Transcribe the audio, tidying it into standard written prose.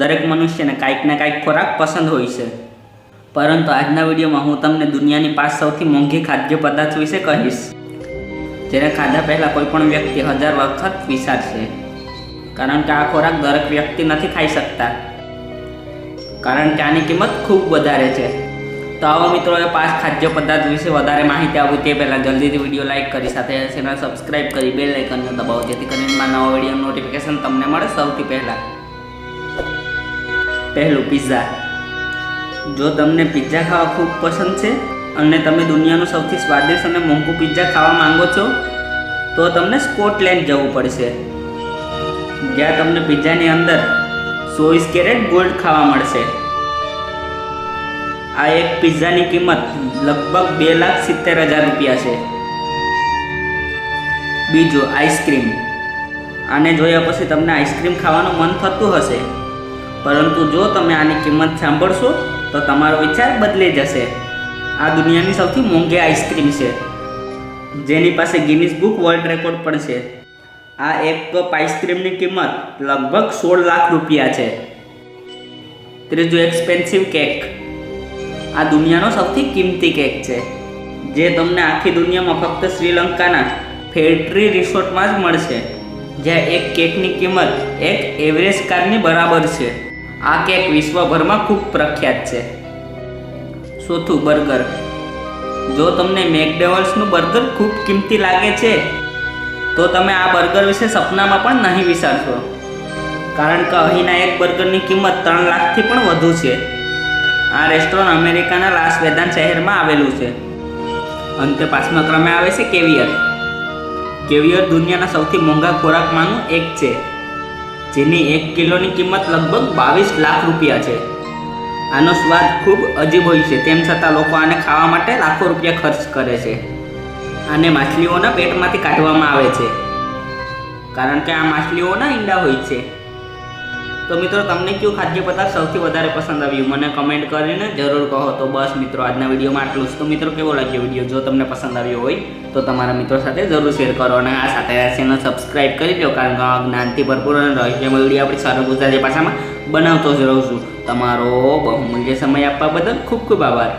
દરેક મનુષ્યને કાંઈક ને કાંઈક ખોરાક પસંદ હોય છે, પરંતુ આજના વિડીયોમાં હું તમને દુનિયાની 5 સૌથી મોંઘી ખાદ્ય પદાર્થ વિશે કહીશ, જેને ખાધા પહેલાં કોઈ પણ વ્યક્તિ 1000 વખત વિચારશે, કારણ કે આ ખોરાક દરેક વ્યક્તિ નથી ખાઈ શકતા, કારણ કે આની કિંમત ખૂબ વધારે છે। તો આવો મિત્રો, એ 5 ખાદ્ય પદાર્થ વિશે વધારે માહિતી આપું તે પહેલાં જલ્દીથી વિડીયો લાઇક કરી સાથે ચેનલ સબસ્ક્રાઈબ કરી બેલ આઇકનને દબાવો, જેથી કરીને મારા નવા વિડીયોનું નોટિફિકેશન તમને મળે સૌથી પહેલાં। પહેલું, પિઝા। જો તમને પિઝા ખાવા ખૂબ પસંદ છે અને તમે દુનિયાનું સૌથી સ્વાદિષ્ટ અને મોંઘું પિઝા ખાવા માંગો છો, તો તમને સ્કોટલેન્ડ જવું પડશે, જ્યાં તમને પિઝાની અંદર 24 કેરેટ ગોલ્ડ ખાવા મળશે। આ એક પિઝાની કિંમત લગભગ 2,70,000 રૂપિયા છે। બીજું, આઈસ્ક્રીમ। આને જોયા પછી તમને આઈસ્ક્રીમ ખાવાનું મન થતું હશે, પરંતુ જો તમે આની કિંમત સાંભળશો તો તમારો વિચાર બદલી જશે। આ દુનિયાની સૌથી મોંઘી આઈસ્ક્રીમ છે, જેની પાસે ગિનીસ બુક વર્લ્ડ રેકોર્ડ પણ છે। આ એક કપ આઈસ્ક્રીમની કિંમત લગભગ 16 લાખ રૂપિયા છે। ત્રીજું, એક્સપેન્સિવ કેક। આ દુનિયાનો સૌથી કિંમતી કેક છે, જે તમને આખી દુનિયામાં ફક્ત શ્રીલંકાના ફેરટ્રી રિસોર્ટમાં જ મળશે, જ્યાં એક કેકની કિંમત એક એવરેજ કારની બરાબર છે। આ કેક વિશ્વભરમાં ખૂબ પ્રખ્યાત છે। ચોથું, બર્ગર। જો તમને મેકડોનાલ્ડ્સનું બર્ગર ખૂબ કિંમતી લાગે છે, તો તમે આ બર્ગર વિશે સપનામાં પણ નહીં વિચારશો, કારણ કે અહીંના એક બર્ગરની કિંમત 3 લાખથી પણ વધુ છે। આ રેસ્ટોરન્ટ અમેરિકાના લાસ વેગાસ શહેરમાં આવેલું છે। અંતે 5મા ક્રમે આવે છે કેવિયર। કેવિયર દુનિયાના સૌથી મોંઘા ખોરાકમાંનું એક છે, જેની 1 કિલોની કિંમત લગભગ 22 લાખ રૂપિયા છે। આનો સ્વાદ ખૂબ અજીબ હોય છે, તેમ છતાં લોકો આને ખાવા માટે લાખો રૂપિયા ખર્ચ કરે છે। આને માછલીઓના પેટમાંથી કાઢવામાં આવે છે, કારણ કે આ માછલીઓના ઈંડા હોય છે। તો મિત્રો, તમને કયું ખાદ્ય પદાર્થ સૌથી વધારે પસંદ આવ્યું મને કમેન્ટ કરીને જરૂર કહો। તો બસ મિત્રો, આજના વિડીયોમાં આટલું જ। તો મિત્રો, કેવો લાગ્યો વિડીયો? જો તમને પસંદ આવ્યો હોય તો તમારા મિત્રો સાથે જરૂર શેર કરો, અને આ સાથે ચેનલ સબસ્ક્રાઈબ કરી દો, કારણ કે જ્ઞાનથી ભરપૂર અને રહસ્યમય વિડીયો આપણી સરળ ગુજરાતી ભાષામાં બનાવતો જ રહું છું। તમારો બહુમૂલ્ય સમય આપવા બદલ ખૂબ ખૂબ આભાર।